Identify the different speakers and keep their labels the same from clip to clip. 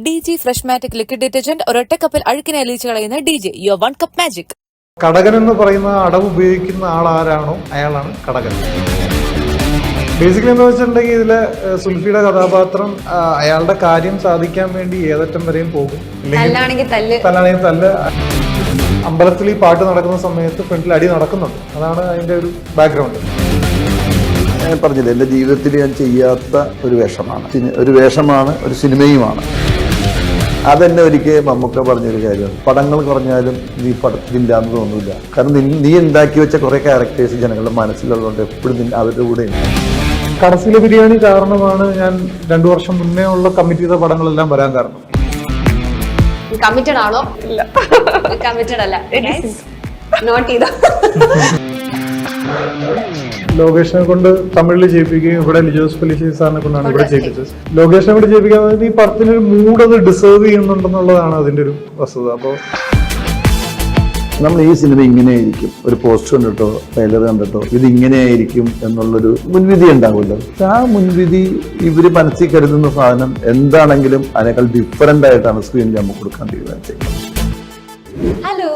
Speaker 1: DG Freshmatic Liquid Detergent ഒരൊറ്റ കപ്പിൽ അഴുക്കിനെ അലിയിച്ച് കളയുന്ന DG Your One Cup Magic.
Speaker 2: Kadakan എന്ന് പറയുന്ന അടവ് ഉപയോഗിക്കുന്ന ആൾ ആരാണോ അയാളാണ് കടകൻ. ബേസിക്കലി എന്താ വെച്ചിട്ടുണ്ടെങ്കിൽ ഇതിലെ സുൽഫിയുടെ കഥാപാത്രം അയാളുടെ കാര്യം സാധിക്കാൻ വേണ്ടി ഏതറ്റം വരെയും പോകും. തല്ലാണെങ്കിൽ തല്ല്. അമ്പലത്തിൽ ഈ പാട്ട് നടക്കുന്ന സമയത്ത് ഫ്രണ്ടിൽ അടി നടക്കുന്നുണ്ട്. അതാണ് അതിന്റെ ഒരു ബാക്ക്ഗ്രൗണ്ട്.
Speaker 3: ഞാൻ പറഞ്ഞില്ല, എൻ്റെ ജീവിതത്തിൽ ഞാൻ ചെയ്യാത്ത ഒരു വേഷമാണ്, ഒരു സിനിമയുമാണ്. അതെന്നെ ഒരിക്കൽ മമ്മൂക്ക പറഞ്ഞൊരു കാര്യമാണ്. പടങ്ങൾ കുറഞ്ഞാലും നീ പടത്തിലില്ല എന്ന് തോന്നില്ല. കാരണം നീ ഉണ്ടാക്കി വെച്ച കുറേ ക്യാരക്ടേഴ്സ് ജനങ്ങളുടെ മനസ്സിലുള്ളതുകൊണ്ട് എപ്പോഴും അവരുടെ കൂടെ ഉണ്ട്.
Speaker 2: കടസിലെ ബിരിയാണി കാരണമാണ് ഞാൻ 2 വർഷം മുന്നേ ഉള്ള കമ്മിറ്റ് ചെയ്ത പടങ്ങളെല്ലാം വരാൻ കാരണം.
Speaker 4: കമ്മിറ്റഡ് ആണോ? ഇല്ല, കമ്മിറ്റഡ് അല്ല. നോട്ട് ചെയ്തോ?
Speaker 2: ലോകേഷിനെ കൊണ്ട് തമിഴിൽ ചെയ്യിപ്പിക്കുകയും ഇവിടെ ലിജോസ് പല്ലിശ്ശേരി സാറിനെ കൊണ്ടാണ് ഇവിടെ ചെയ്യിപ്പിച്ചത്. ലോകേഷിനെ കൊണ്ട് ചെയ്യിപ്പിക്കാൻ ഈ പടത്തിനൊരു മൂഡ് അത് ഡിസേർവ് ചെയ്യുന്നുണ്ടെന്നുള്ളതാണ് അതിന്റെ ഒരു വസ്തുത. അപ്പോൾ
Speaker 3: നമ്മൾ ഈ സിനിമ ഇങ്ങനെയായിരിക്കും, ഒരു പോസ്റ്റർ കണ്ടിട്ടോ ട്രെയിലർ കണ്ടിട്ടോ ഇത് ഇങ്ങനെയായിരിക്കും എന്നുള്ളൊരു മുൻവിധി ഉണ്ടാവുമല്ലോ. ആ മുൻവിധി ഇവര് മനസ്സിൽ കരുതുന്ന സാധനം എന്താണെങ്കിലും അതിനേക്കാൾ ഡിഫറൻ്റ് ആയിട്ടാണ് സ്ക്രീനിൽ നമുക്ക് കൊടുക്കാൻ തീരുമാനിച്ചത്.
Speaker 4: ഹലോ,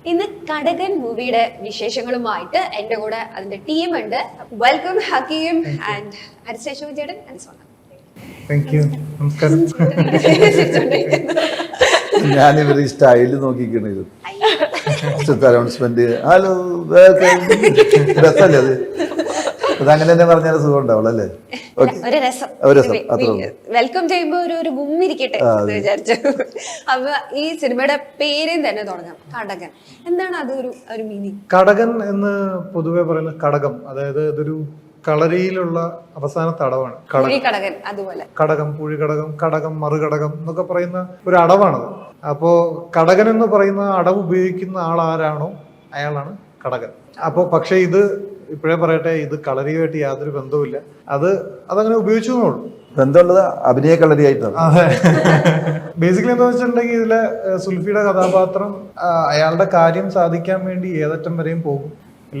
Speaker 4: ഇന്ന് കടകൻ മൂവിയുടെ വിശേഷങ്ങളുമായിട്ട് എന്റെ കൂടെ അതിന്റെ ടീം ഉണ്ട്. വെൽക്കം ഹക്കീം ആൻഡ് ഹരിശേഷു ചേട്ടൻ ആൻഡ് സോന.
Speaker 2: Thank you. നമസ്കാരം.
Speaker 3: ഞാൻ ഇവരുടെ സ്റ്റൈല് നോക്കിക്കണേ, ഇത് അനൗൺസ്മെന്റ് ഹലോ രസമല്ലേ അത്? അതങ്ങനെ തന്നെ പറഞ്ഞാൽ സുഖം ഉണ്ടാവുള്ളൂ അല്ലേ?
Speaker 4: ഒരു രസം വെൽക്കം ചെയ്യുമ്പോ ഒരു ഗുമ്മിരിക്കട്ടെ വിചാരിച്ചു. അപ്പൊ ഈ സിനിമയുടെ പേരും തന്നെ തുടങ്ങാം, കടകൻ. എന്താണ് അത് ഒരു മീനിങ്?
Speaker 2: കടകൻ എന്ന് പൊതുവെ പറയുന്നത് കടകം, അതായത് ഇതൊരു കളരിയിലുള്ള അവസാനത്തെ അടവാണ്.
Speaker 4: കടകൻ അതുപോലെ
Speaker 2: കടകം, പുഴികടകം, കടകം, മറുകടകം എന്നൊക്കെ പറയുന്ന ഒരു അടവാണത്. അപ്പോ കടകൻ എന്ന് പറയുന്ന അടവ് ഉപയോഗിക്കുന്ന ആൾ ആരാണോ അയാളാണ് കടകൻ. അപ്പോ പക്ഷെ ഇത് ഇപ്പോഴേ പറയട്ടെ, ഇത് കളരിയുമായിട്ട് യാതൊരു ബന്ധവുമില്ല. അതങ്ങനെ ഉപയോഗിച്ചു എന്നുള്ളൂ.
Speaker 3: ബന്ധമുള്ളത് അഭിനയ കളരിയായിട്ടാണ്.
Speaker 2: അതെ. ബേസിക്കലി എന്താ വെച്ചിട്ടുണ്ടെങ്കിൽ ഇതിലെ സുൽഫിയുടെ കഥാപാത്രം അയാളുടെ കാര്യം സാധിക്കാൻ വേണ്ടി ഏതറ്റം വരെയും പോകും.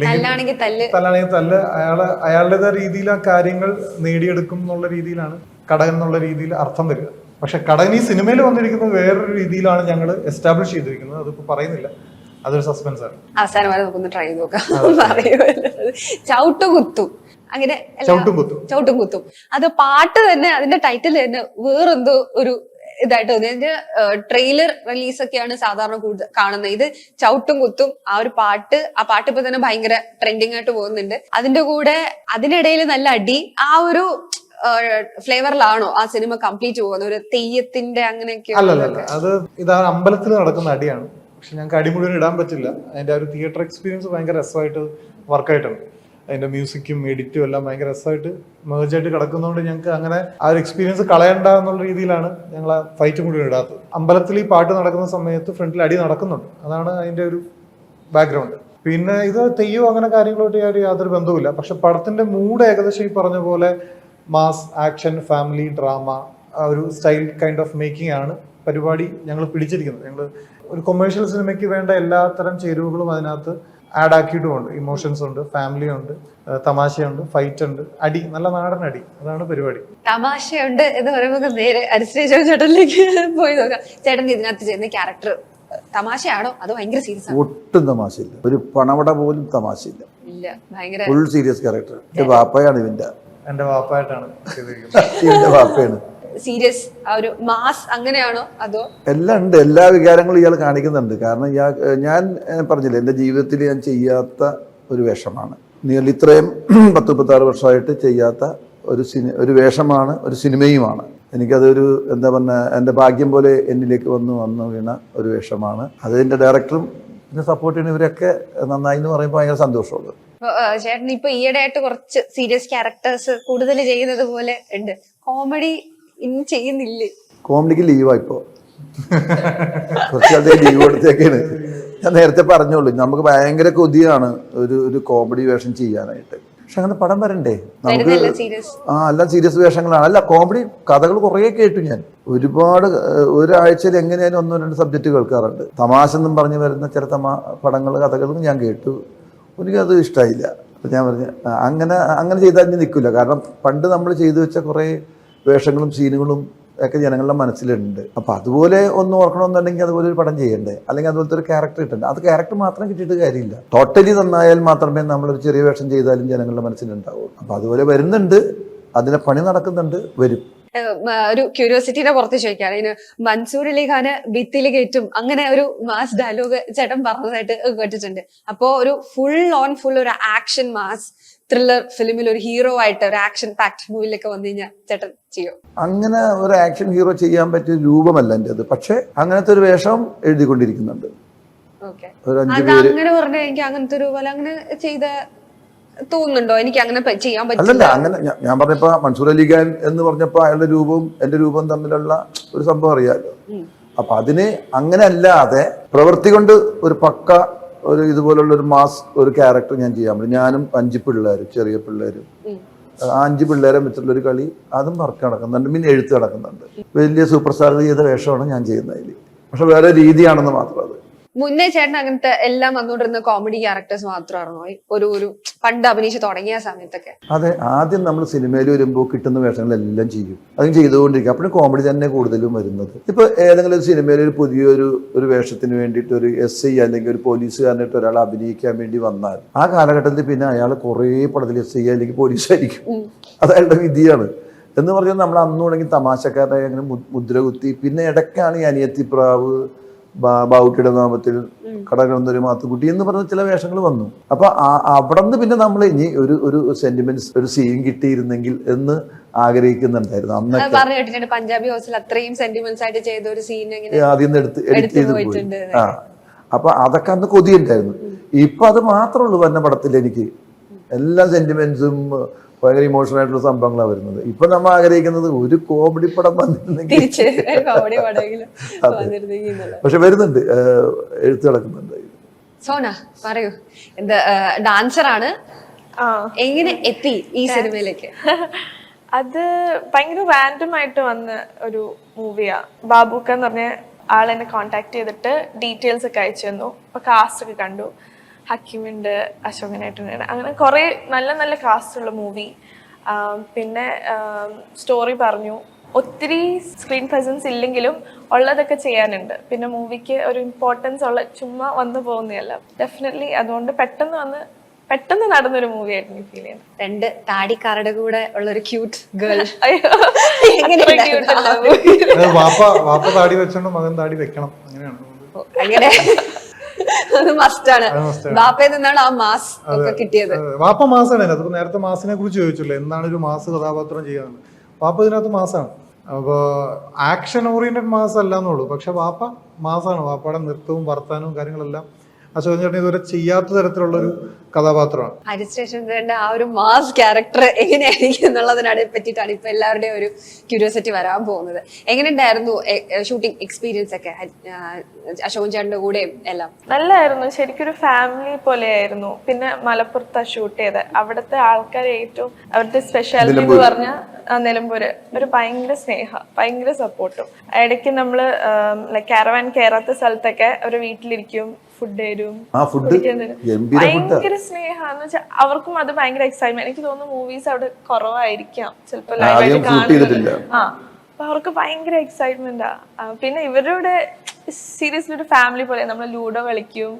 Speaker 2: തല്ലാണെങ്കിൽ തല്ല്. അയാളുടേതായ രീതിയിൽ ആ കാര്യങ്ങൾ നേടിയെടുക്കും എന്നുള്ള രീതിയിലാണ് കടകൻ എന്നുള്ള രീതിയിൽ അർത്ഥം വരിക. പക്ഷെ കടകൻ ഈ സിനിമയിൽ വന്നിരിക്കുന്നത് വേറൊരു രീതിയിലാണ് ഞങ്ങൾ എസ്റ്റാബ്ലിഷ് ചെയ്തിരിക്കുന്നത്. അതിപ്പോ പറയുന്നില്ല, അതൊരു സസ്പെൻസ് ആണ്.
Speaker 4: അവസാനം വരെ നമുക്കൊന്ന് ട്രൈ ചെയ്ത് നോക്കാം. ചവിട്ടും കുത്തും അത് പാട്ട് തന്നെ, അതിന്റെ ടൈറ്റിൽ തന്നെ വേറെന്തോ ഒരു ഇതായിട്ട് തോന്നി. അതിന്റെ ട്രെയിലർ റിലീസൊക്കെയാണ് സാധാരണ കൂടുതൽ കാണുന്നത്. ഇത് ചവിട്ടും കുത്തും ആ പാട്ട് ഇപ്പൊ തന്നെ ഭയങ്കര ട്രെൻഡിങ് ആയിട്ട് പോകുന്നുണ്ട്. അതിന്റെ കൂടെ അതിനിടയിൽ നല്ല അടി, ആ ഒരു ഫ്ലേവറിലാണോ ആ സിനിമ കംപ്ലീറ്റ് പോകുന്നത്? ഒരു തെയ്യത്തിന്റെ അങ്ങനെയൊക്കെ
Speaker 2: അല്ലല്ല, അത് ഇതാണ് അമ്പലത്തിൽ നടക്കുന്ന അടിയാണ്. പക്ഷെ ഞങ്ങൾക്ക് അടി മുഴുവൻ ഇടാൻ പറ്റില്ല. അതിന്റെ ഒരു തിയേറ്റർ എക്സ്പീരിയൻസ് ഭയങ്കര രസമായിട്ട് വർക്കായിട്ടുണ്ട്. അതിന്റെ മ്യൂസിക്കും എഡിറ്റും എല്ലാം ഭയങ്കര രസമായിട്ട് മേജായിട്ട് കിടക്കുന്നതുകൊണ്ട് ഞങ്ങൾക്ക് അങ്ങനെ ആ ഒരു എക്സ്പീരിയൻസ് കളയണ്ട എന്നുള്ള രീതിയിലാണ് ഞങ്ങൾ ആ ഫൈറ്റ് മുഴുവൻ ഇടാത്തത്. അമ്പലത്തിൽ ഈ പാട്ട് നടക്കുന്ന സമയത്ത് ഫ്രണ്ടിൽ അടി നടക്കുന്നുണ്ട്. അതാണ് അതിന്റെ ഒരു ബാക്ക്ഗ്രൗണ്ട്. പിന്നെ ഇത് തെയ്യോ അങ്ങനെ കാര്യങ്ങളോട്ട് യാതൊരു ബന്ധവുമില്ല. പക്ഷെ പടത്തിന്റെ മൂഡ് ഏകദേശം ഈ പറഞ്ഞ പോലെ മാസ്, ആക്ഷൻ, ഫാമിലി, ഡ്രാമ, ആ ഒരു സ്റ്റൈൽ കൈൻഡ് ഓഫ് മേക്കിംഗ് ആണ് പരിപാടി ഞങ്ങൾ പിടിച്ചിരിക്കുന്നത്. ഞങ്ങൾ ഒരു കൊമേഴ്ഷ്യൽ സിനിമയ്ക്ക് വേണ്ട എല്ലാത്തരം ചേരുവകളും അതിനകത്ത് ആഡ് ആക്കിയിട്ടുമുണ്ട്. ഇമോഷൻസ് ഉണ്ട്, ഫാമിലി ഉണ്ട്, തമാശയുണ്ട്, ഫൈറ്റ് ഉണ്ട്, അടി, നല്ല നാടൻ അടി. അതാണ് പരിപാടി.
Speaker 4: തമാശയുണ്ട് എന്ന് പറയുമ്പോൾ നേരെ ഹരിശ്രീ ചേട്ടനിലേക്ക് പോയി നോക്കാം. ചേട്ടൻ ഇതിനകത്ത് ചെയ്യുന്ന ക്യാരക്ടർ തമാശയാണോ അതോ ഭയങ്കര സീരിയസ് ആണോ?
Speaker 3: ഒട്ടും തമാശയില്ല, ഒരു പണവട പോലും തമാശയില്ല.
Speaker 4: ഇല്ല, ഭയങ്കര
Speaker 3: ഫുൾ സീരിയസ് ക്യാരക്ടർ. എന്റെ വാപ്പയാണ്
Speaker 2: എന്റെ വാപ്പായിട്ടാണ്
Speaker 3: ഇവന്റെ വാപ്പയാണ്.
Speaker 4: സീരിയസ് ആ ഒരു മാസ് അങ്ങനെയാണോ അതോ?
Speaker 3: എല്ലാം ഉണ്ട്, എല്ലാ വികാരങ്ങളും ഇയാൾ കാണിക്കുന്നുണ്ട്. കാരണം ഞാൻ പറഞ്ഞില്ല, എൻ്റെ ജീവിതത്തിൽ ഞാൻ ചെയ്യാത്ത ഒരു വേഷമാണ്. ഇത്രയും 10-36 വർഷമായിട്ട് ചെയ്യാത്ത ഒരു വേഷമാണ്, ഒരു സിനിമയുമാണ്. എനിക്കതൊരു എന്താ പറഞ്ഞ എൻ്റെ ഭാഗ്യം പോലെ എന്നിലേക്ക് വന്നു വീണ ഒരു വേഷമാണ്. അതിൻ്റെ ഡയറക്ടറും പിന്നെ സപ്പോർട്ട് ചെയ്യുന്നവരൊക്കെ നന്നായി എന്ന് പറയുമ്പോൾ ഭയങ്കര സന്തോഷമുള്ളത്.
Speaker 4: ചേട്ടൻ ഇപ്പൊ ഈയിടെ ആയിട്ട് കുറച്ച് സീരിയസ് ക്യാരക്ടേഴ്സ് കൂടുതൽ ചെയ്യുന്നത് പോലെ ഉണ്ട്. കോമഡി ഇനി ചെയ്യുന്നില്ലേ?
Speaker 3: കോമഡിക്ക് ലീവാ ഇപ്പോ, കുറച്ചാളത്തെ ലീവ് കൊടുത്തേക്കാണ്. ഞാൻ നേരത്തെ പറഞ്ഞോളൂ, നമുക്ക് ഭയങ്കര കൊതിയാണ് ഒരു കോമഡി വേഷം ചെയ്യാനായിട്ട്. പക്ഷെ അങ്ങനെ പടം വരണ്ടേ നമുക്ക്? എല്ലാം സീരിയസ് വേഷങ്ങളാണ്. അല്ല, കോമഡി കഥകൾ കുറേ കേട്ടു ഞാൻ. ഒരുപാട് ഒരാഴ്ചയിൽ എങ്ങനെയാലും 1-2 സബ്ജക്റ്റ് കേൾക്കാറുണ്ട്. തമാശ എന്നും പറഞ്ഞ് വരുന്ന ചില കഥകളും ഞാൻ കേട്ടു. എനിക്കത് ഇഷ്ടമായില്ല. അപ്പം ഞാൻ പറഞ്ഞു അങ്ങനെ ചെയ്താൽ ഇനി നിൽക്കില്ല. കാരണം പണ്ട് നമ്മൾ ചെയ്തു വെച്ച കുറേ വേഷങ്ങളും സീനുകളും ഒക്കെ ജനങ്ങളുടെ മനസ്സിലുണ്ട്. അപ്പോൾ അതുപോലെ ഒന്ന് ഓർക്കണമെന്നുണ്ടെങ്കിൽ അതുപോലെ ഒരു പടം ചെയ്യണ്ടേ, അല്ലെങ്കിൽ അതുപോലത്തെ ഒരു ക്യാരക്ടർ കിട്ടണ്ടേ. അത് ക്യാരക്ടർ മാത്രം കിട്ടിയിട്ട് കാര്യമില്ല, ടോട്ടലി നന്നായാൽ മാത്രമേ നമ്മളൊരു ചെറിയ വേഷം ചെയ്താലും ജനങ്ങളുടെ മനസ്സിലുണ്ടാവുള്ളൂ. അപ്പോൾ അതുപോലെ വരുന്നുണ്ട്, അതിനെ പണി നടക്കുന്നുണ്ട്, വരും.
Speaker 4: ഒരു ക്യൂരിയോസിറ്റിയുടെ പുറത്ത് ചോദിക്കാണ്, ഇതിന് മൻസൂർ അലി ഖാന് ഭിത്തിയിൽ കയറ്റും അങ്ങനെ ഒരു മാസ് ഡയലോഗ് ചേട്ടൻ പറഞ്ഞതായിട്ട് കേട്ടിട്ടുണ്ട്. അപ്പോ ഒരു ഫുൾ ഒരു ആക്ഷൻ മാസ് ത്രില്ലർ ഫിലിമിൽ ഒരു ഹീറോ ആയിട്ട് ഒരു ആക്ഷൻ പാക്ട് മൂവിലൊക്കെ വന്നു കഴിഞ്ഞാൽ ചേട്ടൻ ചെയ്യും?
Speaker 3: അങ്ങനെ ഒരു ആക്ഷൻ ഹീറോ ചെയ്യാൻ പറ്റിയ രൂപമല്ല എൻ്റെ അത്, പക്ഷെ അങ്ങനത്തെ ഒരു വേഷം എഴുതിക്കൊണ്ടിരിക്കുന്നുണ്ട്. ഒരു 5 പേര്
Speaker 4: അങ്ങനെ പറഞ്ഞു എനിക്ക് അങ്ങനത്തെ ഒരു പോലെ അങ്ങനെ ചെയ്ത തോന്നുന്നുണ്ടോ? എനിക്ക് അങ്ങനെ ചെയ്യാൻ
Speaker 3: അല്ലല്ല,
Speaker 4: പറ്റില്ല.
Speaker 3: അങ്ങനെ ഞാൻ പറഞ്ഞപ്പോ മൻസൂർ അലി ഖാൻ എന്ന് പറഞ്ഞപ്പോ അയാളുടെ രൂപവും എന്റെ രൂപവും തമ്മിലുള്ള ഒരു സംഭവം അറിയാലോ. അപ്പൊ അതിന് അങ്ങനെ അല്ലാതെ പ്രവൃത്തി കൊണ്ട് ഒരു പക്ക ഒരു ഇതുപോലുള്ള ഒരു മാസ് ഒരു ക്യാരക്ടർ ഞാൻ ചെയ്യാൻ പറ്റും. ഞാനും 5 പിള്ളേരും, ചെറിയ പിള്ളേരും, ആ 5 പിള്ളേരെ വെച്ചിട്ടുള്ള ഒരു കളി, അതും വർക്ക് നടക്കുന്നുണ്ട്. പിന്നെ എഴുത്ത് നടക്കുന്നുണ്ട്. വലിയ സൂപ്പർ സ്റ്റാർ ചെയ്ത വേഷമാണ് ഞാൻ ചെയ്യുന്നതിൽ, പക്ഷെ വേറെ രീതിയാണെന്ന് മാത്രം. അത്
Speaker 4: മുന്നേ ചേട്ടൻ അങ്ങനത്തെ എല്ലാം വന്നുകൊണ്ടിരുന്ന കോമഡി ക്യാരക്ടേഴ്സ് മാത്രമായിരുന്നോ ഒരു പണ്ട് അഭിനയിച്ച് തുടങ്ങിയ സമയത്തൊക്കെ?
Speaker 3: അതെ, ആദ്യം നമ്മൾ സിനിമയിൽ വരുമ്പോൾ കിട്ടുന്ന വേഷങ്ങളെല്ലാം ചെയ്യും, അതും ചെയ്തുകൊണ്ടിരിക്കും. അപ്പോഴും കോമഡി തന്നെ കൂടുതലും വരുന്നത്. ഇപ്പൊ ഏതെങ്കിലും ഒരു സിനിമയിൽ ഒരു പുതിയൊരു വേഷത്തിന് വേണ്ടിയിട്ട് ഒരു SI അല്ലെങ്കിൽ ഒരു പോലീസുകാരനായിട്ട് ഒരാൾ അഭിനയിക്കാൻ വേണ്ടി വന്നാൽ ആ കാലഘട്ടത്തിൽ പിന്നെ അയാൾ കുറേ പടത്തിൽ SI അല്ലെങ്കിൽ പോലീസായിരിക്കും. അത് അയാളുടെ വിധിയാണ്. എന്ന് പറഞ്ഞാൽ നമ്മൾ അന്ന് തുടങ്ങി തമാശക്കാരായി അങ്ങനെ മുദ്ര കുത്തി. പിന്നെ ഇടയ്ക്കാണ് ഈ അനിയത്തിപ്രാവ്, ബാവുട്ടിയുടെ നാമത്തിൽ, കടകടന്നൊരു മാത്തുക്കുട്ടി എന്ന് പറഞ്ഞ ചില വേഷങ്ങൾ വന്നു. അപ്പൊ അവിടെ നിന്ന് പിന്നെ നമ്മൾ ഇനി ഒരു സെന്റിമെന്റ്സ്, ഒരു സീൻ കിട്ടിയിരുന്നെങ്കിൽ എന്ന് ആഗ്രഹിക്കുന്നുണ്ടായിരുന്നു അന്നൊക്കെ.
Speaker 4: പറഞ്ഞു പഞ്ചാബി ഹൗസിൽ അത്രയും സെന്റിമെന്റ്സ് ആയിട്ട് ചെയ്ത ഒരു സീൻ
Speaker 3: ആദ്യം എഡിറ്റ് ചെയ്ത് പോയി. അപ്പൊ അതൊക്കെ അന്ന് കൊതിയുണ്ടായിരുന്നു. ഇപ്പൊ അത് മാത്രമേ ഉള്ളൂ വരുന്ന പടത്തിൽ എനിക്ക്. എല്ലാ സെന്റിമെന്റ്സും ഭയങ്കര ഇമോഷണൽ ആയിട്ടുള്ള സംഭവങ്ങളാണ് വരുന്നത്. ഇപ്പൊ നമ്മൾ ആഗ്രഹിക്കുന്നത് ഒരു കോമഡി പടം വന്നിരുന്നെങ്കിൽ. പക്ഷെ വരുന്നുണ്ട്, എഴുത്ത് നടക്കുന്നുണ്ട്.
Speaker 4: സോന പറയൂ, എന്താ ഡാൻസറാണ്, എങ്ങനെ എത്തി ഈ സിനിമയിലേക്ക്?
Speaker 5: അത് ഭയങ്കര റാൻഡം ആയിട്ട് വന്ന ഒരു മൂവിയാ. ബാബുക്ക എന്ന് പറഞ്ഞ ആളെന്നെ കോണ്ടാക്ട് ചെയ്തിട്ട് ഡീറ്റെയിൽസ് ഒക്കെ അയച്ചു തന്നു. അപ്പൊ കാസ്റ്റ് ഒക്കെ കണ്ടു. ഹക്കീമുണ്ട്, അശോകനായിട്ടുണ്ട്, അങ്ങനെ കുറേ നല്ല നല്ല കാസ്റ്റുള്ള മൂവി. പിന്നെ സ്റ്റോറി പറഞ്ഞു. ഒത്തിരി സ്ക്രീൻ പ്രസൻസ് ഇല്ലെങ്കിലും ഉള്ളതൊക്കെ ചെയ്യാനുണ്ട്. പിന്നെ മൂവിക്ക് ഒരു ഇമ്പോർട്ടൻസ് ഉള്ള ചുമ്മാ വന്നു പോകുന്നതല്ല. ഡെഫിനറ്റ്ലി അതുകൊണ്ട് പെട്ടെന്ന് നടന്നൊരു മൂവി ആയിരുന്നു ഫീൽ ചെയ്യുന്നത്.
Speaker 4: 2 താടിക്കാരുടെ കൂടെ ഉള്ള ഒരു ക്യൂട്ട് ഗേൾ.
Speaker 2: വാപ്പ താടി വെച്ചോണ്ട് മകൻ താടി വെക്കണം, അങ്ങനെയാണ്.
Speaker 4: അങ്ങനെ അത് മസ്റ്റാണ്. ബാപ്പയിൽ നിന്നാണ് ആ മാസ് ഒക്കെ കിട്ടിയത്.
Speaker 2: വാപ്പ മാസാണ്. അതിപ്പോ നേരത്തെ മാസിനെ കുറിച്ച് ചോദിച്ചില്ല, എന്താണ് ഒരു മാസ് കഥാപാത്രം ചെയ്യാന്ന്. വാപ്പ ഇതിനകത്ത് മാസാണ്. അപ്പൊ ആക്ഷൻ ഓറിയന്റഡ് മാസ് അല്ല എന്നുള്ളൂ, പക്ഷെ വാപ്പ മാസാണ്. വാപ്പയുടെ നൃത്തവും വർത്താനവും കാര്യങ്ങളെല്ലാം അശോകൻ ചേട്ടൻ ഇതുവരെ ചെയ്യാത്ത തരത്തിലുള്ളൊരു കഥാപാത്രമാണ്.
Speaker 4: ഹരിശ്രേഷ്ഠന്റെ ആ ഒരു മാസ് ക്യാരക്ടർ എങ്ങനെയായിരിക്കും എന്നുള്ളതിനെ പറ്റിയിട്ടാണ് ഇപ്പൊ എല്ലാവരുടെയും ഒരു ക്യൂരിയോസിറ്റി വരാൻ പോകുന്നത്. എങ്ങനെയുണ്ടായിരുന്നു ഷൂട്ടിംഗ് എക്സ്പീരിയൻസ് ഒക്കെ അശോകൻ ചേട്ടന്റെ കൂടെയും എല്ലാം?
Speaker 5: നല്ലായിരുന്നു, ശരിക്കൊരു ഫാമിലി പോലെയായിരുന്നു. പിന്നെ മലപ്പുറത്ത് ഷൂട്ട് ചെയ്ത് അവിടുത്തെ ആൾക്കാർ ഏറ്റവും അവരുടെ സ്പെഷ്യാലിറ്റി എന്ന് പറഞ്ഞാൽ നിലമ്പൂര് ഒരു ഭയങ്കര സ്നേഹം, ഭയങ്കര സപ്പോർട്ടും. ഇടയ്ക്ക് നമ്മള് കാരവാൻ കയറാത്ത സ്ഥലത്തൊക്കെ അവരുടെ വീട്ടിലിരിക്കും, ഫുഡ് തരും, ഭയങ്കര സ്നേഹാന്ന് വെച്ചാൽ അവർക്കും അത് ഭയങ്കര എക്സൈറ്റ്മെന്റ്. എനിക്ക് തോന്നുന്നു മൂവീസ് അവിടെ കുറവായിരിക്കാം ചിലപ്പോ ലൈവായിട്ട് കാണുന്നത്. അപ്പൊ അവർക്ക് ഭയങ്കര എക്സൈറ്റ്മെന്റാ. പിന്നെ ഇവരുടെ സീരിയസ്ലി ഒരു ഫാമിലി പോലെ. നമ്മൾ ലൂഡോ കളിക്കും,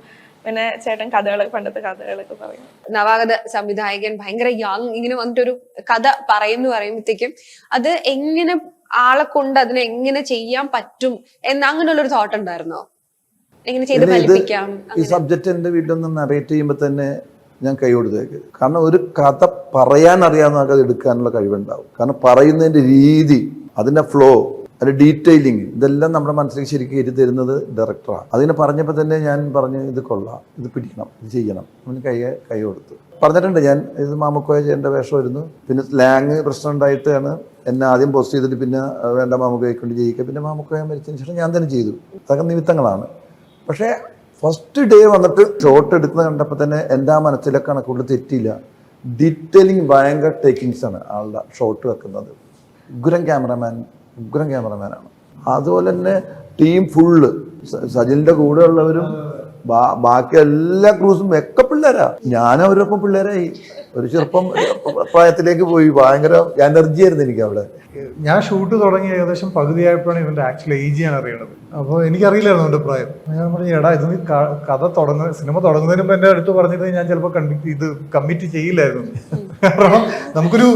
Speaker 5: പിന്നെ ചേട്ടൻ കഥകളൊക്കെ, പണ്ടത്തെ കഥകളൊക്കെ പറയും.
Speaker 4: നവാഗത സംവിധായകൻ ഭയങ്കര യങ് ഇങ്ങനെ വന്നിട്ടൊരു കഥ പറയുമ്പോഴത്തേക്കും അത് എങ്ങനെ ആളെ കൊണ്ട് അതിനെ എങ്ങനെ ചെയ്യാൻ പറ്റും എന്ന് അങ്ങനെയുള്ളൊരു തോട്ട് ഉണ്ടായിരുന്നോ? എങ്ങനെ ചെയ്ത് ഫലിപ്പിക്കാം?
Speaker 3: ഈ സബ്ജക്റ്റ് എന്റെ വീട്ടിലൊന്ന് നറേറ്റ് ചെയ്യുമ്പോൾ തന്നെ ഞാൻ കൈ കൊടുത്തേക്ക്. കാരണം ഒരു കഥ പറയാൻ അറിയാവുന്ന അത് എടുക്കാനുള്ള കഴിവുണ്ടാവും. കാരണം പറയുന്നതിന്റെ രീതി, അതിന്റെ ഫ്ലോ, അതിന്റെ ഡീറ്റെയിലിങ്, ഇതെല്ലാം നമ്മുടെ മനസ്സിലേക്ക് ശരിക്കും എഴുതി തരുന്നത് ഡയറക്ടറാണ്. അതിനെ പറഞ്ഞപ്പോൾ തന്നെ ഞാൻ പറഞ്ഞു, ഇത് കൊള്ളാം, ഇത് പിടിക്കണം, ഇത് ചെയ്യണം. അവന് കൈ കൊടുത്തു പറഞ്ഞിട്ടുണ്ട്. ഞാൻ ഇത് മാമുക്കോയ ചെയ്യേണ്ട വേഷമായിരുന്നു. പിന്നെ സ്ലാങ് പ്രശ്നം ഉണ്ടായിട്ടാണ് എന്നെ ആദ്യം പോസ്റ്റ് ചെയ്തിട്ട് പിന്നെ വേണ്ട മാമുക്കോയെ കൊണ്ട് ചെയ്യിക്കുക. പിന്നെ മാമുക്കോയ മരിച്ചതിന് ശേഷം ഞാൻ തന്നെ ചെയ്തു. അതൊക്കെ നിമിത്തങ്ങളാണ്. പക്ഷേ ഫസ്റ്റ് ഡേ വന്നിട്ട് ഷോട്ട് എടുക്കുന്നത് കണ്ടപ്പോൾ തന്നെ എൻ്റെ ആ മനസ്സിലെ കണക്കുകൊണ്ട് തെറ്റില്ല. ഡീറ്റെയിലിങ് ഭയങ്കര ടേക്കിങ്സ് ആണ് ആളുടെ ഷോട്ട് വെക്കുന്നത്. ഉഗ്രൻ ക്യാമറമാനാണ്. അതുപോലെ തന്നെ ടീം ഫുള്ള്, സജിലിൻ്റെ കൂടെ ഉള്ളവരും ബാക്കി എല്ലാ ക്രൂസും ഒക്കെ പിള്ളേരാ. ഞാൻ അവരൊപ്പം പിള്ളേരായി ഒരു ചെറുപ്പം പ്രായത്തിലേക്ക് പോയി. ഭയങ്കര എനർജി ആയിരുന്നു എനിക്ക് അവിടെ.
Speaker 2: ഞാൻ ഷൂട്ട് തുടങ്ങി ഏകദേശം പകുതിയായപ്പോഴാണ് ഇവന്റെ ആക്ച്വൽ ഏജ് ഞാൻ അറിയണത്. അപ്പോൾ എനിക്കറിയില്ലായിരുന്നു അവന്റെ പ്രായം. ഞാൻ പറഞ്ഞു, എടാ ഇത് കഥ സിനിമ തുടങ്ങുന്നതിന് മുമ്പ് എന്റെ അടുത്ത് പറഞ്ഞത് ഞാൻ ചിലപ്പോൾ കമ്മിറ്റ് ചെയ്യില്ലായിരുന്നു. കാരണം നമുക്കൊരു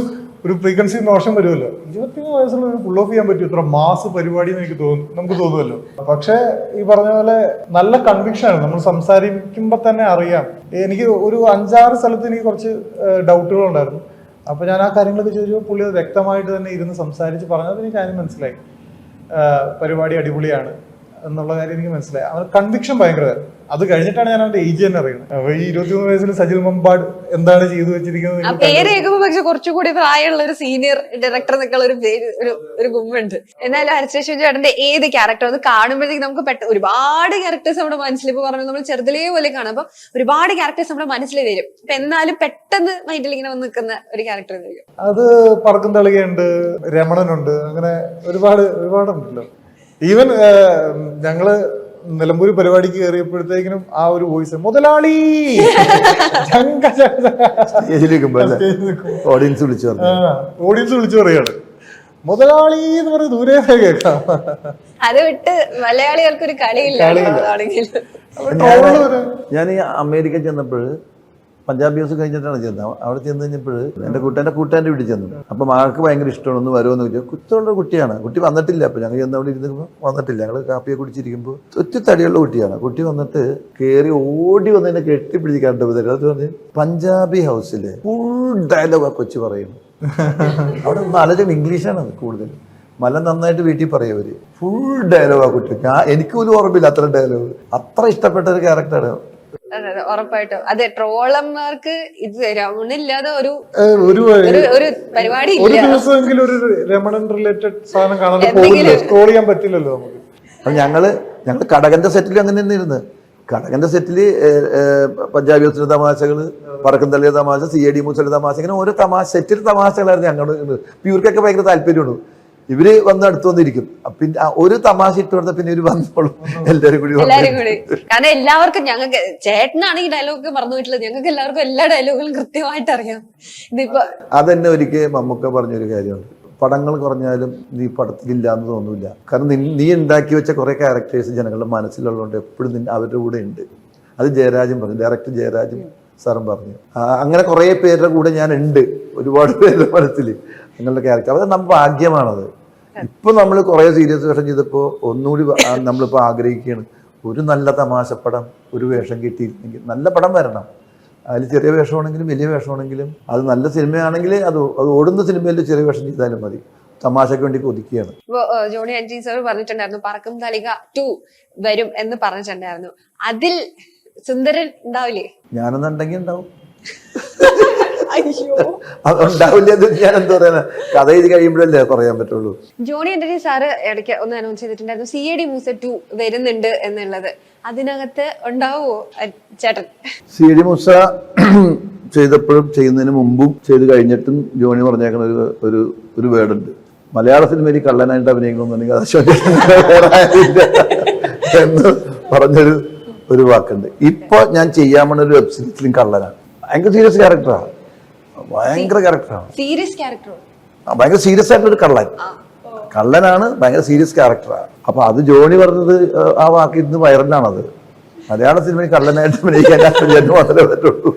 Speaker 2: പ്രീകൺസീവ് നോഷൻ വരുമല്ലോ. 21 വയസ്സുള്ള ഫുൾ ഓഫ് ചെയ്യാൻ പറ്റും ഇത്ര മാസ് പരിപാടി എന്ന് നമുക്ക് തോന്നുമല്ലോ. പക്ഷെ ഈ പറഞ്ഞ പോലെ നല്ല കൺവിക്ഷൻ ആണ്. നമ്മൾ സംസാരിക്കുമ്പോൾ തന്നെ അറിയാം. എനിക്ക് ഒരു 5-6 സ്ഥലത്ത് എനിക്ക് കുറച്ച് ഡൗട്ടുകൾ ഉണ്ടായിരുന്നു. അപ്പൊ ഞാൻ ആ കാര്യങ്ങളൊക്കെ ചോദിച്ചപ്പോൾ പുള്ളി അത് വ്യക്തമായിട്ട് തന്നെ ഇരുന്ന് സംസാരിച്ച് പറഞ്ഞത് എനിക്ക് കാര്യം മനസ്സിലായി. പരിപാടി അടിപൊളിയാണ് എന്നുള്ള കാര്യം എനിക്ക് മനസ്സിലായി. അവൻ കൺവിക്ഷൻ ഭയങ്കര. അത് കഴിഞ്ഞിട്ടാണ് ഞാൻ അവന്റെ ഏജ് തന്നെ അറിയുന്നത്. അപ്പൊ ഈ 23 വയസ്സിൽ സജിൽ മമ്പാട് എന്താണ് ചെയ്തു വെച്ചിരിക്കുന്നത്
Speaker 4: പേര് കേൾക്കുമ്പോൾ പക്ഷെ കുറച്ചുകൂടി പ്രായമുള്ള ഒരു സീനിയർ ഡയറക്ടർ എന്നൊക്കെയുള്ള ഒരു പേര് ഒരു ഗുമ്മുണ്ട്. എന്നാലും ഹരിശ്രീ ചേട്ടന്റെ ഏത് ക്യാരക്ടർ അത് കാണുമ്പോഴത്തേക്ക് നമുക്ക് ഒരുപാട് ക്യാരക്ടേഴ്സ് നമ്മുടെ മനസ്സിൽ ഇപ്പൊ പറഞ്ഞു നമ്മൾ ചെറുതിലേ പോലെ കാണാം. അപ്പൊ ഒരുപാട് ക്യാരക്ടേഴ്സ് നമ്മുടെ മനസ്സിൽ വരും. അപ്പൊ എന്നാലും പെട്ടെന്ന് മൈൻഡിൽ ഇങ്ങനെ വന്ന് നിൽക്കുന്ന ഒരു ക്യാരക്ടർ വരും.
Speaker 2: അത് പറക്കും തളികയുണ്ട്, രമണനുണ്ട്, അങ്ങനെ ഒരുപാടുണ്ടല്ലോ. ഈവൻ ഞങ്ങള് നിലമ്പൂർ പരിപാടിക്ക് കയറിയപ്പോഴത്തേക്കിനും ആ ഒരു വോയിസ് മുതലാളി
Speaker 3: ഓഡിയൻസ്
Speaker 2: വിളിച്ചു പറയാണ് മുതലാളി എന്ന് പറഞ്ഞ് ദൂരെ കേൾക്കാം.
Speaker 4: അത് വിട്ട് മലയാളികൾക്ക് ഒരു കളിയില്ല.
Speaker 3: ഞാൻ ഈ അമേരിക്ക ചെന്നപ്പോൾ പഞ്ചാബി ഹൗസ് കഴിഞ്ഞിട്ടാണ് ചെന്നത്. അവിടെ ചെന്ന് കഴിഞ്ഞപ്പോൾ എൻ്റെ കൂട്ടാൻ്റെ വീട്ടിൽ ചെന്നു. അപ്പം മകൾക്ക് ഭയങ്കര ഇഷ്ടമാണ്, ഒന്ന് വരുമെന്ന് ചോദിച്ചാൽ. കുത്തുള്ള കുട്ടിയാണ്. കുട്ടി വന്നിട്ടില്ല. അപ്പം ഞങ്ങൾ ചെന്ന് അവിടെ ഇരുന്നപ്പോൾ വന്നിട്ടില്ല. ഞങ്ങൾ കാപ്പിയെ കുടിച്ചിരിക്കുമ്പോൾ ഒത്തിരി തടിയുള്ള കുട്ടിയാണ്. കുട്ടി വന്നിട്ട് കയറി ഓടി വന്ന് എന്നെ കെട്ടിപ്പിടിച്ച് കണ്ടപ്പോൾ അത് പറഞ്ഞ് പഞ്ചാബി ഹൗസിലെ ഫുൾ ഡയലോഗ് ആ കൊച്ചു പറയുന്നു. അവിടെ ആലോചന ഇംഗ്ലീഷാണ് കൂടുതൽ. മല നന്നായിട്ട് വീട്ടിൽ പറയും അവര്. ഫുൾ ഡയലോഗ് ആ കുട്ടി. എനിക്ക് പോലും ഓർമ്മയില്ല അത്ര ഡയലോഗ്. അത്ര ഇഷ്ടപ്പെട്ട ഒരു ക്യാരക്ടറാണ്.
Speaker 4: ഉറപ്പായിട്ടും അതെ. ട്രോളന്മാർക്ക് ഇത് രമണില്ലാതെ ഒരു പരിപാടി
Speaker 2: ഒരു ദിവസമെങ്കിലും ഒരു രമണൻ റിലേറ്റഡ് സാധനം കാണാൻ സ്ക്രോൾ ചെയ്യാൻ പറ്റില്ലല്ലോ നമുക്ക്.
Speaker 3: അപ്പൊ ഞങ്ങള് കടകന്റെ സെറ്റിൽ അങ്ങനെ തന്നെ ഇരുന്ന്. കടകന്റെ സെറ്റില് പഞ്ചാബി ഹൗസിലെ തമാശകള്, പറക്കും തള്ളിയ തമാശ, CID മൂസയുടെ തമാശ, ഇങ്ങനെ ഓരോ സെറ്റിൽ തമാശകളായിരുന്നു ഞങ്ങളുടെ. ഇവർക്കൊക്കെ ഭയങ്കര താല്പര്യമാണ്. ഇവര് വന്ന് അടുത്ത് വന്നിരിക്കും. പിന്നെ ഒരു തമാശ ഇട്ട് കൊടുത്താൽ പിന്നെ ഇവര് വന്നോളും എല്ലാരും കൂടി.
Speaker 4: കാരണം എല്ലാവർക്കും ഞങ്ങൾക്ക് ചേട്ടനാണ് ഈ ഡയലോഗ് മറന്നു പോയിട്ടുള്ളത്. ഞങ്ങൾക്ക് എല്ലാവർക്കും എല്ലാ ഡയലോഗുകളും കൃത്യമായിട്ട് അറിയാം. ഇതിപ്പോ അതന്നെ
Speaker 3: ഒരിക്കൽ മമ്മൂക്ക പറഞ്ഞൊരു കാര്യമുണ്ട്. പടങ്ങൾ കുറഞ്ഞാലും നീ പടത്തിലില്ല എന്ന് തോന്നൂല. കാരണം നീ ഉണ്ടാക്കി വെച്ച കുറെ ക്യാരക്ടേഴ്സ് ജനങ്ങളുടെ മനസ്സിലുള്ളതുകൊണ്ട് എപ്പോഴും അവരുടെ കൂടെ ഉണ്ട്. അത് ജയരാജും പറഞ്ഞു, ഡയറക്ടർ ജയരാജും സാറും പറഞ്ഞു. അങ്ങനെ കുറെ പേരുടെ കൂടെ ഞാൻ ഉണ്ട്, ഒരുപാട് പേരുടെ മനസ്സിൽ നിങ്ങളുടെ ക്യാരക്ടർ. അത് നമ്മുടെ ഭാഗ്യമാണത്. ഇപ്പൊ നമ്മൾ കുറെ സീരിയസ് വേഷം ചെയ്തപ്പോ ഒന്നുകൂടി നമ്മളിപ്പോ ആഗ്രഹിക്കുകയാണ് ഒരു നല്ല തമാശപ്പടം, ഒരു വേഷം കിട്ടിയിരുന്നെങ്കിൽ. നല്ല പടം വരണം. അതിൽ ചെറിയ വേഷമാണെങ്കിലും വലിയ വേഷമാണെങ്കിലും അത് നല്ല സിനിമയാണെങ്കിൽ അത് ഓടുന്ന സിനിമയിൽ ചെറിയ വേഷം ചെയ്താലും മതി. തമാശക്ക് വേണ്ടി കൊതിക്കുകയാണ്.
Speaker 4: ജോണി ആന്റണി സാർ പറഞ്ഞിട്ടുണ്ടായിരുന്നു പറക്കും തളിക 2 വരും എന്ന് പറഞ്ഞിട്ടുണ്ടായിരുന്നു. അതിൽ സുന്ദരൻ ഉണ്ടാവില്ലേ?
Speaker 3: ഞാനെന്നുണ്ടെങ്കിൽ ഉണ്ടാവും. അതുണ്ടാവില്ല. ഞാൻ എന്താ പറയാ, കഥ എഴുതി കഴിയുമ്പോഴല്ലേ പറയാൻ പറ്റുള്ളൂ.
Speaker 4: ജോണി ആന്റണി സാറ് ഇടയ്ക്ക് ഒന്ന് അനൗൺസ് ചെയ്തിട്ടുണ്ടായിരുന്നു CID മൂസ 2 വരുന്നുണ്ട് എന്നുള്ളത്. അതിനകത്ത് ഉണ്ടാവുമോ ചേട്ടൻ?
Speaker 3: CID മൂസ ചെയ്തപ്പോഴും ചെയ്യുന്നതിന് മുമ്പും ചെയ്ത് കഴിഞ്ഞിട്ടും ജോണി പറഞ്ഞേക്കുന്ന ഒരു വേർഡുണ്ട്. മലയാള സിനിമയിൽ കള്ളനായിട്ട് അഭിനയിക്കണമെന്നുണ്ടെങ്കിൽ എന്ന് പറഞ്ഞൊരു വാക്കുണ്ട്. ഇപ്പൊ ഞാൻ ചെയ്യാൻ പോണ ഒരു വെബ് സീരീസിലും കള്ളനാണ്. ഭയങ്കര സീരിയസ് ക്യാരക്ടറാണ്. ഭയങ്കര ക്യാരക്ടറാണ്. ഭയങ്കര സീരിയസ് ആയിട്ടൊരു കള്ളനാണ്. ഭയങ്കര സീരിയസ് ക്യാരക്ടറാണ്. അപ്പൊ അത് ജോണി പറഞ്ഞത് ആ വാക്ക് ഇന്ന് വൈറലാണത്. മലയാള സിനിമയിൽ കള്ളനായിട്ട് അഭിനയിക്കാൻ മാത്രമേ പറ്റുള്ളൂ.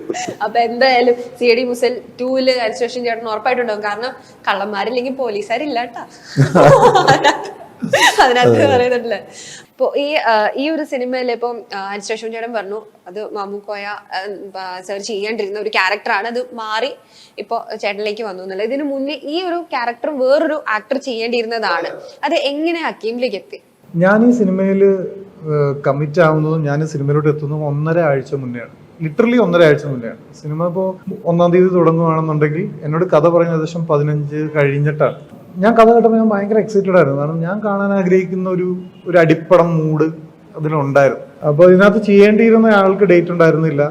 Speaker 4: അപ്പൊ എന്തായാലും CID മൂസ 2 ഹരിശ്രീ ചേട്ടൻ ഉറപ്പായിട്ടുണ്ടാവും. കാരണം കള്ളന്മാരില്ലെങ്കിൽ പോലീസുകാരില്ലാട്ടാ അതിനകത്ത് പറയുന്നുണ്ടല്ലേ. ഇപ്പൊ ഈ ഒരു സിനിമയിൽ ഇപ്പം ഹരിശ്രീ ചേട്ടൻ പറഞ്ഞു അത് മാമുക്കോയ സെർച്ച് ചെയ്യാണ്ടിരുന്ന ഒരു ക്യാരക്ടറാണ്. അത് മാറി ഇപ്പൊ ചേട്ടനിലേക്ക് വന്നു എന്നുള്ളത്. ഇതിനു മുന്നേ ഈ ഒരു ക്യാരക്ടർ വേറൊരു ആക്ടർ ചെയ്യേണ്ടിയിരുന്നതാണ്. അത് എങ്ങനെ ഹക്കീമിലേക്ക് എത്തി?
Speaker 2: ഞാൻ ഈ സിനിമയിൽ കമ്മിറ്റ് ആവുന്നതും ഞാൻ സിനിമയിലോട്ട് എത്തുന്നതും 1.5 ആഴ്ച മുന്നെയാണ്. ലിറ്ററലി 1.5 ആഴ്ച മുന്നെയാണ്. സിനിമ ഇപ്പോൾ 1-ാം തീയതി തുടങ്ങുകയാണെന്നുണ്ടെങ്കിൽ എന്നോട് കഥ പറഞ്ഞ ഏകദേശം 15 കഴിഞ്ഞിട്ടാണ്. ഞാൻ കഥ കേട്ടപ്പോൾ ഞാൻ ഭയങ്കര എക്സൈറ്റഡ് ആയിരുന്നു. കാരണം ഞാൻ കാണാൻ ആഗ്രഹിക്കുന്ന ഒരു അടിപ്പടം മൂഡ് അതിലുണ്ടായിരുന്നു. അപ്പോൾ ഇതിനകത്ത് ചെയ്യേണ്ടിയിരുന്ന ആൾക്ക് ഡേറ്റ് ഉണ്ടായിരുന്നില്ല.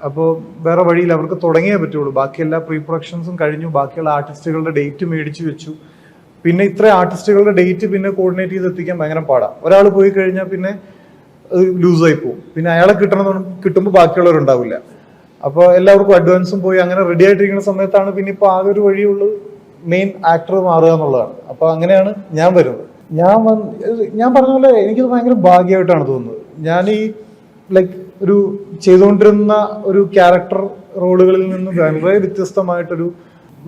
Speaker 2: അപ്പോൾ വേറെ വഴിയില്ല, അവർക്ക് തുടങ്ങിയേ പറ്റുള്ളൂ. ബാക്കി എല്ലാ പ്രീ പ്രൊഡക്ഷൻസും കഴിഞ്ഞു. ബാക്കിയുള്ള ആർട്ടിസ്റ്റുകളുടെ ഡേറ്റ് മേടിച്ചു വെച്ചു. പിന്നെ ഇത്ര ആർട്ടിസ്റ്റുകളുടെ ഡേറ്റ് പിന്നെ കോർഡിനേറ്റ് ചെയ്ത് എത്തിക്കാൻ ഭയങ്കര പാടാണ്. ഒരാൾ പോയി കഴിഞ്ഞാൽ പിന്നെ അത് ലൂസായി പോകും. പിന്നെ അയാളെ കിട്ടുമ്പോൾ ബാക്കിയുള്ളവരുണ്ടാവില്ല. അപ്പോൾ എല്ലാവർക്കും അഡ്വാൻസും പോയി അങ്ങനെ റെഡി ആയിട്ടിരിക്കുന്ന സമയത്താണ് പിന്നെ ഇപ്പോൾ ആകെ ഒരു വഴിയുള്ളൂ മെയിൻ ആക്ടർ മാറുക എന്നുള്ളതാണ്. അപ്പോൾ അങ്ങനെയാണ് ഞാൻ വരുന്നത്. ഞാൻ പറഞ്ഞ പോലെ എനിക്കത് ഭയങ്കര ഭാഗ്യമായിട്ടാണ് തോന്നുന്നത്. ഞാൻ ഈ ലൈക്ക് ഒരു ചെയ്തുകൊണ്ടിരുന്ന ഒരു ക്യാരക്ടർ റോളുകളിൽ നിന്ന് വളരെ വ്യത്യസ്തമായിട്ടൊരു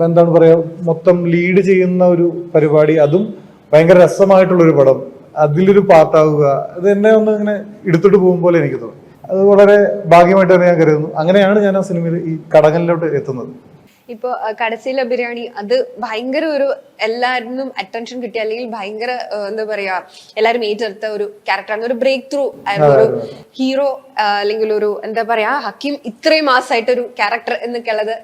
Speaker 2: എന്താണ് പറയുക, മൊത്തം ലീഡ് ചെയ്യുന്ന ഒരു പരിപാടി, അതും ഭയങ്കര രസമായിട്ടുള്ളൊരു പടം, അതിലൊരു പാർട്ടാവുക, അത് എന്നെ ഒന്ന് ഇങ്ങനെ എടുത്തിട്ട് പോകും പോലെ എനിക്ക് തോന്നി. അത് വളരെ ഭാഗ്യമായിട്ട് തന്നെ ഞാൻ കരുതുന്നു. അങ്ങനെയാണ് ഞാൻ ആ സിനിമയിൽ ഈ കടകലിലോട്ട് എത്തുന്നത്.
Speaker 4: ഇപ്പൊ കടച്ചിലെ ബിരിയാണി അത് ഭയങ്കര ഒരു എല്ലാവരും അറ്റൻഷൻ കിട്ടിയ അല്ലെങ്കിൽ ഭയങ്കര എന്താ പറയാ എല്ലാരും ഏറ്റെടുത്ത ഒരു ക്യാരക്ടറാണ്. ഒരു ബ്രേക്ക് ത്രൂ ആയിരുന്നു, ഒരു ഹീറോ അല്ലെങ്കിൽ ഒരു എന്താ പറയാ ഹക്കീം ഇത്രയും മാസമായിട്ട് ഒരു ക്യാരക്ടർ എന്നൊക്കെയുള്ളത്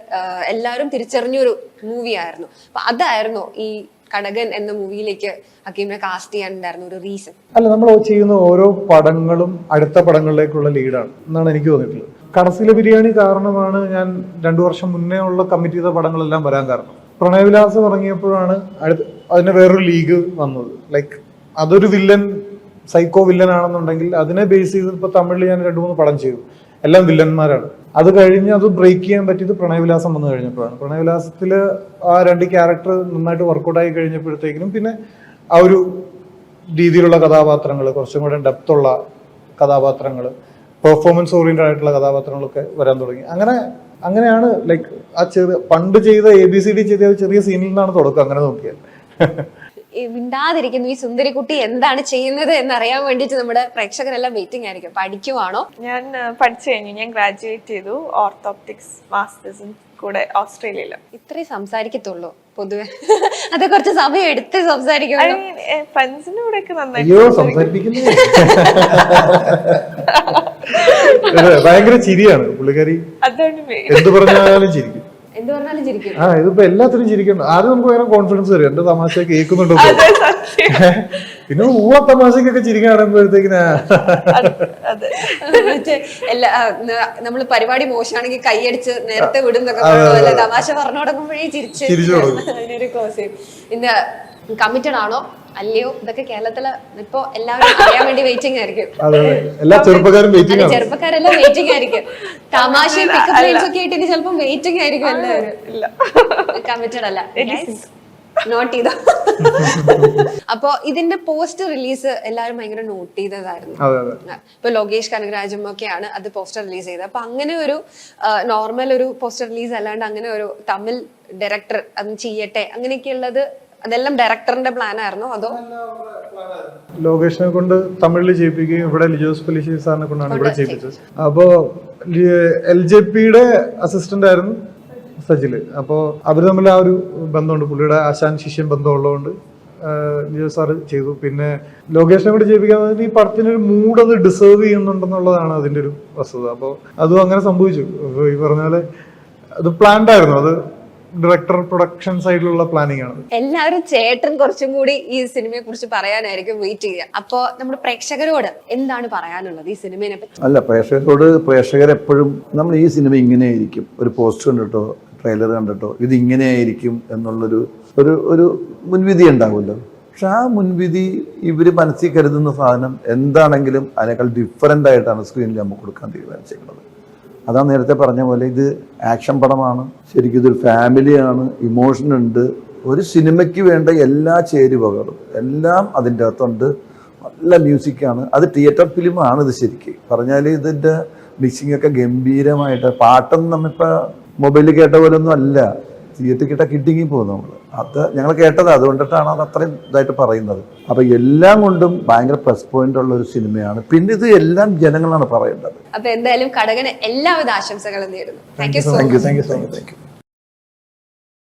Speaker 4: എല്ലാവരും തിരിച്ചറിഞ്ഞൊരു മൂവി ആയിരുന്നു. അപ്പൊ അതായിരുന്നു ഈ കടകൻ എന്ന മൂവിയിലേക്ക് ഹക്കീമിനെ കാസ്റ്റ് ചെയ്യാനുണ്ടായിരുന്ന ഒരു റീസൺ?
Speaker 2: അല്ല, നമ്മൾ ചെയ്യുന്ന ഓരോ പടങ്ങളും അടുത്ത പടങ്ങളിലേക്കുള്ള ലീഡാണ് എന്നാണ് എനിക്ക് തോന്നിയിട്ടുള്ളത്. കടസിലെ ബിരിയാണി കാരണമാണ് ഞാൻ 2 വർഷം മുന്നേ ഉള്ള കമ്മിറ്റ് ചെയ്ത പടങ്ങളെല്ലാം വരാൻ കാരണം. പ്രണയവിലാസം ഇറങ്ങിയപ്പോഴാണ് അതിന് വേറൊരു ലീഗ് വന്നത്. ലൈക്ക് അതൊരു വില്ലൻ, സൈക്കോ വില്ലൻ ആണെന്നുണ്ടെങ്കിൽ അതിനെ ബേസ് ചെയ്ത് ഇപ്പൊ തമിഴിൽ ഞാൻ 2-3 പടം ചെയ്തു, എല്ലാം വില്ലന്മാരാണ്. അത് കഴിഞ്ഞ് അത് ബ്രേക്ക് ചെയ്യാൻ പറ്റിയത് പ്രണയവിലാസം വന്നു കഴിഞ്ഞപ്പോഴാണ്. പ്രണയവിലാസത്തില് ആ 2 ക്യാരക്ടർ നന്നായിട്ട് വർക്കൗട്ട് ആയി കഴിഞ്ഞപ്പോഴത്തേക്കിനും പിന്നെ ആ ഒരു രീതിയിലുള്ള കഥാപാത്രങ്ങൾ, കുറച്ചും കൂടെ ഡെപ്തുള്ള കഥാപാത്രങ്ങൾ, പെർഫോമൻസ് ഓറിയന്റഡ് ആയിട്ടുള്ള കഥാപാത്രങ്ങളൊക്കെ വരാൻ തുടങ്ങി. അങ്ങനെയാണ് ലൈക്ക് ആ പണ്ട് ചെയ്ത ABCD ചെയ്ത ചെറിയ സീനിൽ നിന്നാണ് തുടക്കം. അങ്ങനെ നോക്കിയാൽ
Speaker 4: മിണ്ടാതിരിക്കുന്നു ഈ സുന്ദരിക്കുട്ടി എന്താണ് ചെയ്യുന്നത് എന്നറിയാൻ വേണ്ടിട്ട് നമ്മുടെ പ്രേക്ഷകരെല്ലാം വെയിറ്റിംഗ് ആയിരിക്കും. പഠിക്കുവാണോ?
Speaker 5: ഞാൻ പഠിച്ചു കഴിഞ്ഞു. ഞാൻ ഗ്രാജുവേറ്റ് ചെയ്തു ഓർത്തോപ്റ്റിക്സ് മാസ്റ്റേഴ്സും കൂടെ ഓസ്ട്രേലിയയില്.
Speaker 4: ഇത്രേ സംസാരിക്കത്തുള്ളൂ പൊതുവെ? അത് കുറച്ച് സമയം എടുത്ത് സംസാരിക്കുള്ളൂ.
Speaker 5: ഫ്രണ്ട്സിന്റെ കൂടെ ഒക്കെ
Speaker 2: അയ്യോ സംസാരിപ്പിക്കുന്നു. ഭയങ്കര ചിരിയാണ് പുള്ളിക്കാരി, എന്ത് പറഞ്ഞാലും ചിരിക്കും.
Speaker 4: എന്ത് പറഞ്ഞാലും ചിരിക്കും.
Speaker 2: ഇതിപ്പോ എല്ലാത്തിനും ചിരിക്കണം. ആദ്യം നമുക്ക് ഭയങ്കര കോൺഫിഡൻസ് വരും, എന്റെ തമാശ കേൾക്കുന്നുണ്ടോ. പിന്നെ തമാശക്കൊക്കെ ചിരിക്കാൻ കാണുമ്പോഴത്തേക്കിനാ
Speaker 4: നമ്മള് പരിപാടി മോശമാണെങ്കിൽ കൈയടിച്ച് നേരത്തെ വിടുന്നൊക്കെ തമാശ പറഞ്ഞു തുടങ്ങുമ്പോഴേ ചിരിച്ചു അതിനൊരു ക്ലോസ് ചെയ്യും. ഇന്ന് കമ്മിറ്റഡ് ആണോ അല്ലയോ ഇതൊക്കെ കേരളത്തില് ഇപ്പൊ എല്ലാവരും അറിയാൻ വേണ്ടി വെയിറ്റിംഗ് ആയിരിക്കും. ചെറുപ്പക്കാരെല്ലാം വെയിറ്റിംഗ് ആയിരിക്കും. തമാശയും പിക്കപ്പ് ലൈൻസ് ഒക്കെ ആയിട്ട് ചിലപ്പോ വെയിറ്റിംഗ് ആയിരിക്കും എല്ലാവരും. കമ്മിറ്റഡ് അല്ല, നോട്ട് ചെയ്ത. അപ്പൊ ഇതിന്റെ പോസ്റ്റർ റിലീസ് എല്ലാവരും ഭയങ്കര നോട്ട് ചെയ്തതായിരുന്നു. ഇപ്പൊ ലോകേഷ് കനകരാജും ഒക്കെയാണ് അത് പോസ്റ്റർ റിലീസ് ചെയ്തത്. അപ്പൊ അങ്ങനെ ഒരു നോർമൽ ഒരു പോസ്റ്റർ റിലീസ് അല്ലാണ്ട് അങ്ങനെ ഒരു തമിഴ് ഡയറക്ടർ അത് ചെയ്യട്ടെ അങ്ങനെയൊക്കെയുള്ളത് അതെല്ലാം ഡയറക്ടറിന്റെ പ്ലാൻ ആയിരുന്നോ അതോ?
Speaker 2: ലോകേഷിനെ കൊണ്ട് തമിഴിൽ ചെയ്യിപ്പിക്കുകയും ഇവിടെ ലിജോസ് പലിശ്ശേരി സാറിനെ കൊണ്ടാണ് ഇവിടെ ചെയ്യിപ്പിച്ചത്. അപ്പോ LJPയുടെ അസിസ്റ്റന്റ് ആയിരുന്നു സജില്. അപ്പോൾ അവര് തമ്മിൽ ആ ഒരു ബന്ധമുണ്ട്, പുള്ളിയുടെ ആശാൻ ശിഷ്യൻ ബന്ധമുള്ളതുകൊണ്ട് ലിജോ സാറ് ചെയ്തു. പിന്നെ ലോകേഷിനെ കൂടി ചെയ്യിപ്പിക്കാൻ ഈ പടത്തിനൊരു മൂഡ് അത് ഡിസേർവ് ചെയ്യുന്നുണ്ടെന്നുള്ളതാണ് അതിന്റെ ഒരു വസ്തുത. അപ്പോൾ അതും അങ്ങനെ സംഭവിച്ചു. ഈ പറഞ്ഞ പോലെ അത് പ്ലാൻഡ് ആയിരുന്നു, അത് ഡയറക്ടർ പ്രൊഡക്ഷൻ സൈഡിലുള്ള പ്ലാനിങ് ആണ്.
Speaker 4: എല്ലാവരും ചേട്ടൻ കുറച്ചും കൂടി ഈ സിനിമയെ കുറിച്ച് പറയാനായിരിക്കും വെയിറ്റ് ചെയ്യുക. അപ്പോ നമ്മുടെ പ്രേക്ഷകരോട് എന്താണ് പറയാനുള്ളത് ഈ സിനിമയെ പറ്റി?
Speaker 3: അല്ല, പ്രേക്ഷകരെപ്പോഴും നമ്മൾ ഈ സിനിമ ഇങ്ങനെയായിരിക്കും, ഒരു പോസ്റ്റർ കണ്ടിട്ടോ ട്രെയിലർ കണ്ടിട്ടോ ഇത് ഇങ്ങനെയായിരിക്കും എന്നുള്ളൊരു ഒരു മുൻവിധി ഉണ്ടാവുമല്ലോ. പക്ഷെ ആ മുൻവിധി ഇവർ മനസ്സിൽ കരുതുന്ന സാധനം എന്താണെങ്കിലും അതിനേക്കാൾ ഡിഫറൻ്റ് ആയിട്ടാണ് സ്ക്രീനിൽ നമുക്ക് കൊടുക്കാൻ തീരുമാനിച്ചിരിക്കുന്നത്. അതാ നേരത്തെ പറഞ്ഞ പോലെ ഇത് ആക്ഷൻ പടമാണ്, ശരിക്കും ഇതൊരു ഫാമിലിയാണ്, ഇമോഷൻ ഉണ്ട്, ഒരു സിനിമയ്ക്ക് വേണ്ട എല്ലാ ചേരുവകളും എല്ലാം അതിൻ്റെ അകത്തുണ്ട്. നല്ല മ്യൂസിക്കാണ്, അത് തിയേറ്റർ ഫിലിമാണ്. ഇത് ശരിക്കും പറഞ്ഞാൽ ഇതിൻ്റെ മിക്സിംഗ് ഒക്കെ ഗംഭീരമായിട്ട്, പാട്ടൊന്നും നമ്മളിപ്പോൾ മൊബൈലിൽ കേട്ട പോലെ ഒന്നും അല്ല, തിയേറ്ററിൽ കേട്ടാൽ കിട്ടിങ്ങി പോകും നമ്മൾ. അത് ഞങ്ങൾ കേട്ടത്, അതുകൊണ്ടിട്ടാണ് അത് അത്രയും ഇതായിട്ട് പറയുന്നത്. അപ്പം എല്ലാം കൊണ്ടും ഭയങ്കര പ്ലസ് പോയിന്റ് ഉള്ള ഒരു സിനിമയാണ്. പിന്നെ ഇത് എല്ലാം ജനങ്ങളാണ് പറയേണ്ടത്.
Speaker 4: അപ്പൊ എന്തായാലും കടകന് എല്ലാവിധ ആശംസകളും നേരുന്നു. Thank you so much.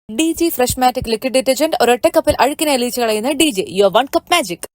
Speaker 1: DG fresh Matic liquid detergent ഒരൊറ്റ കപ്പിൽ അഴുക്കിനെ അലിയിച്ച് കളയുന്ന DG യുവർ 1 കപ്പ് മാജിക്.